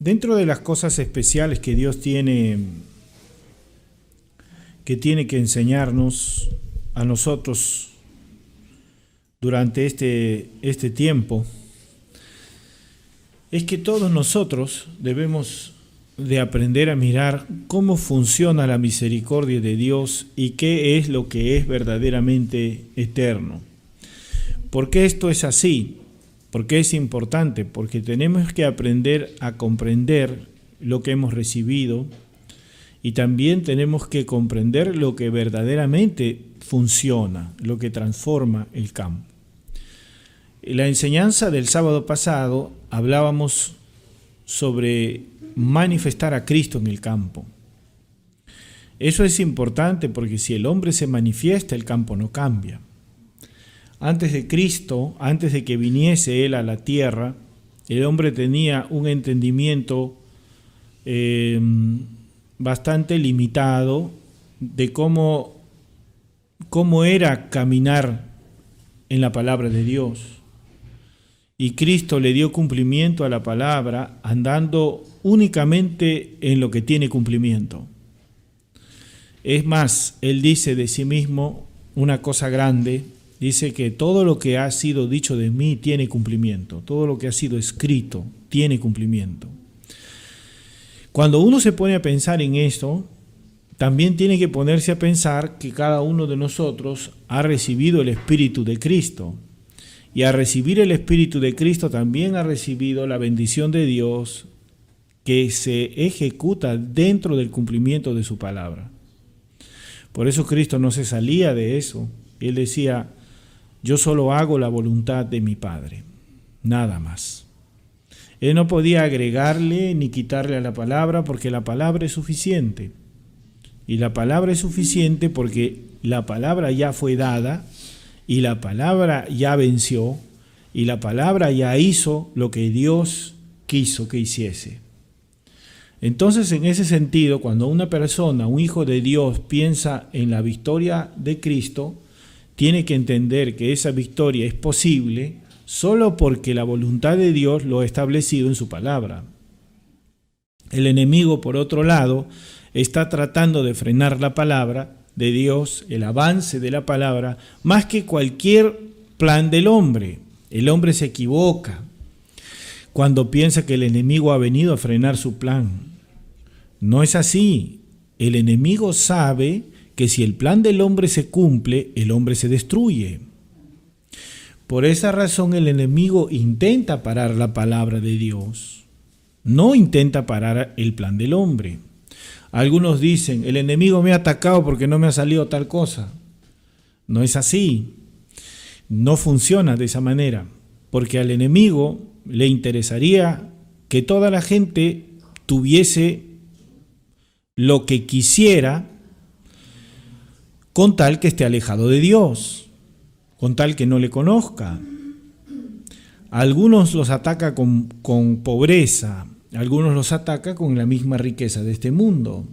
Dentro de las cosas especiales que Dios tiene que enseñarnos a nosotros durante este tiempo, es que todos nosotros debemos de aprender a mirar cómo funciona la misericordia de Dios y qué es lo que es verdaderamente eterno. ¿Por qué esto es así? ¿Por qué es importante? Porque tenemos que aprender a comprender lo que hemos recibido y también tenemos que comprender lo que verdaderamente funciona, lo que transforma el campo. En la enseñanza del sábado pasado hablábamos sobre manifestar a Cristo en el campo. Eso es importante porque si el hombre se manifiesta, el campo no cambia. Antes de Cristo, antes de que viniese Él a la tierra, el hombre tenía un entendimiento bastante limitado de cómo era caminar en la palabra de Dios. Y Cristo le dio cumplimiento a la palabra andando únicamente en lo que tiene cumplimiento. Es más, Él dice de sí mismo una cosa grande. Dice que todo lo que ha sido dicho de mí tiene cumplimiento. Todo lo que ha sido escrito tiene cumplimiento. Cuando uno se pone a pensar en esto, también tiene que ponerse a pensar que cada uno de nosotros ha recibido el Espíritu de Cristo. Y al recibir el Espíritu de Cristo también ha recibido la bendición de Dios que se ejecuta dentro del cumplimiento de su palabra. Por eso Cristo no se salía de eso. Él decía: yo solo hago la voluntad de mi Padre, nada más. Él no podía agregarle ni quitarle a la palabra porque la palabra es suficiente. Y la palabra es suficiente porque la palabra ya fue dada y la palabra ya venció y la palabra ya hizo lo que Dios quiso que hiciese. Entonces, en ese sentido, cuando una persona, un hijo de Dios, piensa en la victoria de Cristo, tiene que entender que esa victoria es posible solo porque la voluntad de Dios lo ha establecido en su palabra. El enemigo, por otro lado, está tratando de frenar la palabra de Dios, el avance de la palabra, más que cualquier plan del hombre. El hombre se equivoca cuando piensa que el enemigo ha venido a frenar su plan. No es así. El enemigo sabe que si el plan del hombre se cumple, el hombre se destruye. Por esa razón el enemigo intenta parar la palabra de Dios, no intenta parar el plan del hombre. Algunos dicen: el enemigo me ha atacado porque no me ha salido tal cosa. No es así, no funciona de esa manera, porque al enemigo le interesaría que toda la gente tuviese lo que quisiera, con tal que esté alejado de Dios, con tal que no le conozca. Algunos los ataca con pobreza, algunos los ataca con la misma riqueza de este mundo.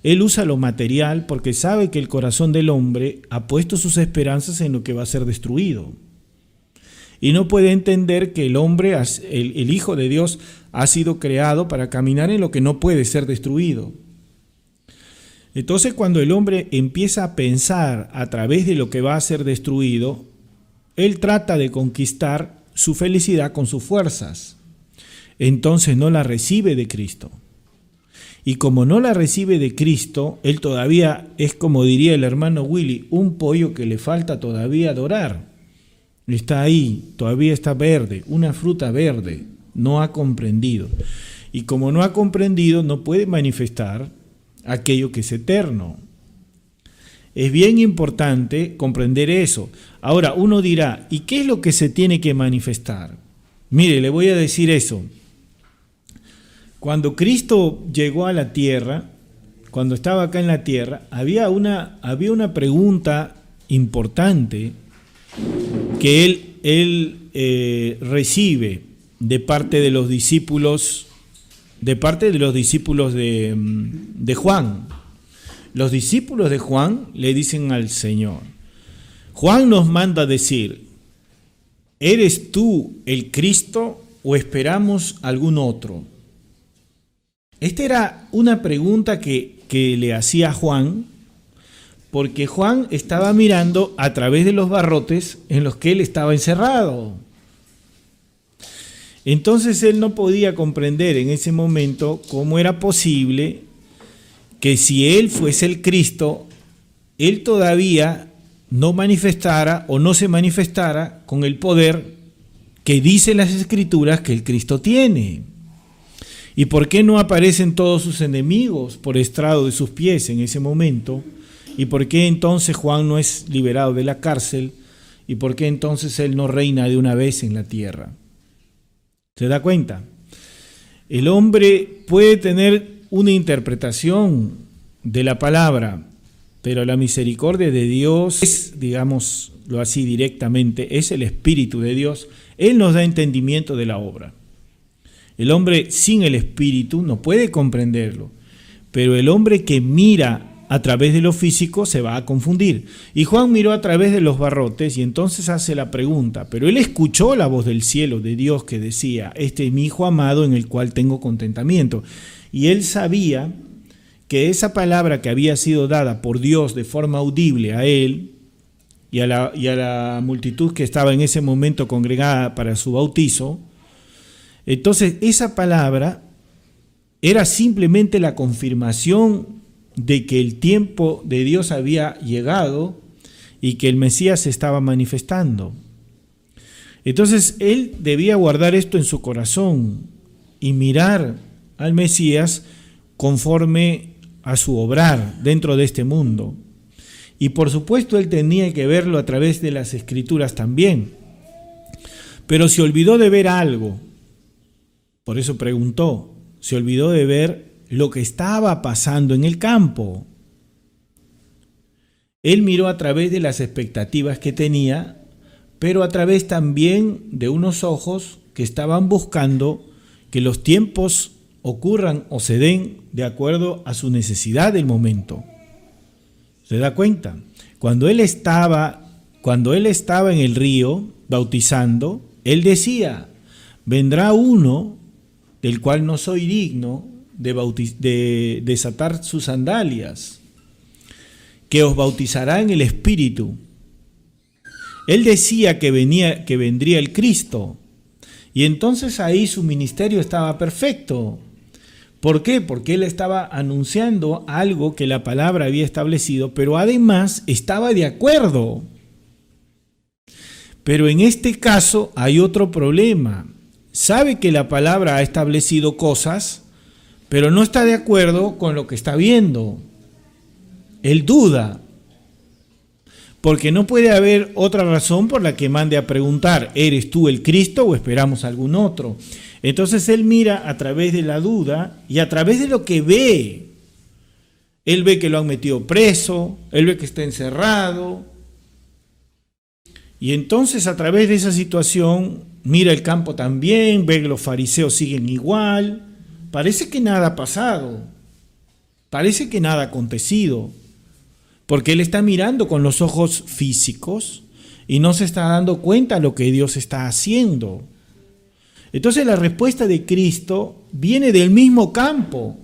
Él usa lo material porque sabe que el corazón del hombre ha puesto sus esperanzas en lo que va a ser destruido. Y no puede entender que el hombre, el Hijo de Dios, ha sido creado para caminar en lo que no puede ser destruido. Entonces, cuando el hombre empieza a pensar a través de lo que va a ser destruido, él trata de conquistar su felicidad con sus fuerzas. Entonces no la recibe de Cristo. Y como no la recibe de Cristo, él todavía es, como diría el hermano Willy, un pollo que le falta todavía dorar. Está ahí, todavía está verde, una fruta verde, no ha comprendido. Y como no ha comprendido, no puede manifestar aquello que es eterno. Es bien importante comprender eso. Ahora, uno dirá: ¿y qué es lo que se tiene que manifestar? Mire, le voy a decir eso. Cuando Cristo llegó a la tierra, cuando estaba acá en la tierra, había una pregunta importante que él recibe de parte de los discípulos de Juan. Los discípulos de Juan le dicen al Señor: Juan nos manda decir: ¿eres tú el Cristo o esperamos algún otro? Esta era una pregunta que le hacía Juan, porque Juan estaba mirando a través de los barrotes en los que él estaba encerrado. Entonces él no podía comprender en ese momento cómo era posible que si él fuese el Cristo, él todavía no manifestara o no se manifestara con el poder que dicen las Escrituras que el Cristo tiene. ¿Y por qué no aparecen todos sus enemigos por estrado de sus pies en ese momento? ¿Y por qué entonces Juan no es liberado de la cárcel? ¿Y por qué entonces él no reina de una vez en la tierra? ¿Se da cuenta? El hombre puede tener una interpretación de la palabra, pero la misericordia de Dios es, digámoslo así directamente, es el Espíritu de Dios. Él nos da entendimiento de la obra. El hombre sin el Espíritu no puede comprenderlo, pero el hombre que mira a través de lo físico se va a confundir. Y Juan miró a través de los barrotes y entonces hace la pregunta, pero él escuchó la voz del cielo de Dios que decía, este es mi Hijo amado en el cual tengo contentamiento. Y él sabía que esa palabra que había sido dada por Dios de forma audible a él y a la multitud que estaba en ese momento congregada para su bautizo, entonces esa palabra era simplemente la confirmación de que el tiempo de Dios había llegado y que el Mesías se estaba manifestando. Entonces él debía guardar esto en su corazón y mirar al Mesías conforme a su obrar dentro de este mundo. Y por supuesto él tenía que verlo a través de las Escrituras también. Pero se olvidó de ver algo. Por eso preguntó, se olvidó de ver lo que estaba pasando en el campo. Él miró a través de las expectativas que tenía, pero a través también de unos ojos que estaban buscando que los tiempos ocurran o se den de acuerdo a su necesidad del momento. ¿Se da cuenta? Cuando él estaba en el río bautizando, él decía, vendrá uno del cual no soy digno de desatar sus sandalias, que os bautizará en el Espíritu. Él decía que vendría el Cristo, y entonces ahí su ministerio estaba perfecto. ¿Por qué? Porque él estaba anunciando algo que la palabra había establecido, pero además estaba de acuerdo. Pero en este caso hay otro problema. Sabe que la palabra ha establecido cosas, pero no está de acuerdo con lo que está viendo. Él duda, porque no puede haber otra razón por la que mande a preguntar, ¿eres tú el Cristo o esperamos algún otro? Entonces él mira a través de la duda y a través de lo que ve. Él ve que lo han metido preso, él ve que está encerrado. Y entonces a través de esa situación mira el campo también, ve que los fariseos siguen igual. Parece que nada ha pasado, parece que nada ha acontecido, porque él está mirando con los ojos físicos y no se está dando cuenta de lo que Dios está haciendo. Entonces la respuesta de Cristo viene del mismo campo.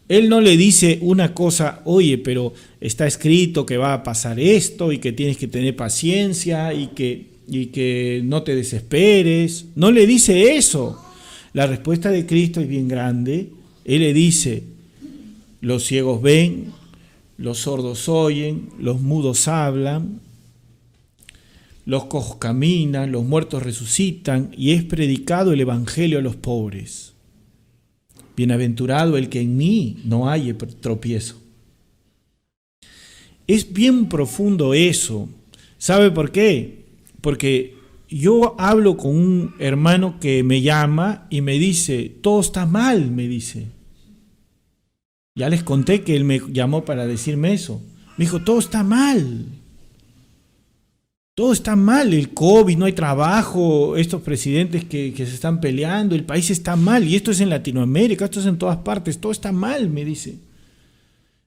Él no le dice una cosa, oye, pero está escrito que va a pasar esto y que tienes que tener paciencia y que no te desesperes. No le dice eso. La respuesta de Cristo es bien grande. Él le dice, los ciegos ven, los sordos oyen, los mudos hablan, los cojos caminan, los muertos resucitan y es predicado el evangelio a los pobres. Bienaventurado el que en mí no halle tropiezo. Es bien profundo eso. ¿Sabe por qué? Porque yo hablo con un hermano que me llama y me dice, todo está mal, me dice. Ya les conté que él me llamó para decirme eso. Me dijo, todo está mal. Todo está mal, el COVID, no hay trabajo, estos presidentes que se están peleando, el país está mal, y esto es en Latinoamérica, esto es en todas partes, todo está mal, me dice.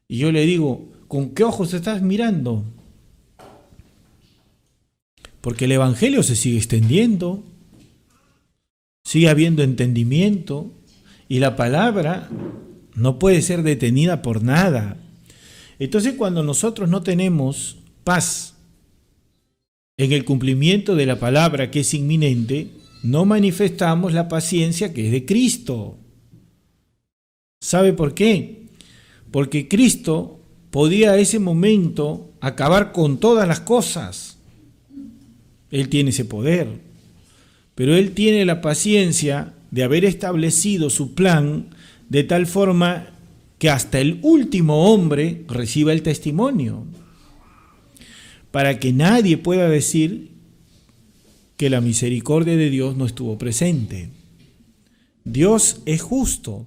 Y yo le digo, ¿con qué ojos estás mirando? Porque el evangelio se sigue extendiendo, sigue habiendo entendimiento, Y la palabra no puede ser detenida por nada. Entonces, cuando nosotros no tenemos paz en el cumplimiento de la palabra que es inminente, no manifestamos la paciencia que es de Cristo. ¿Sabe por qué? Porque Cristo podía a ese momento acabar con todas las cosas. Él tiene ese poder. Pero Él tiene la paciencia de haber establecido su plan de tal forma que hasta el último hombre reciba el testimonio, para que nadie pueda decir que la misericordia de Dios no estuvo presente. Dios es justo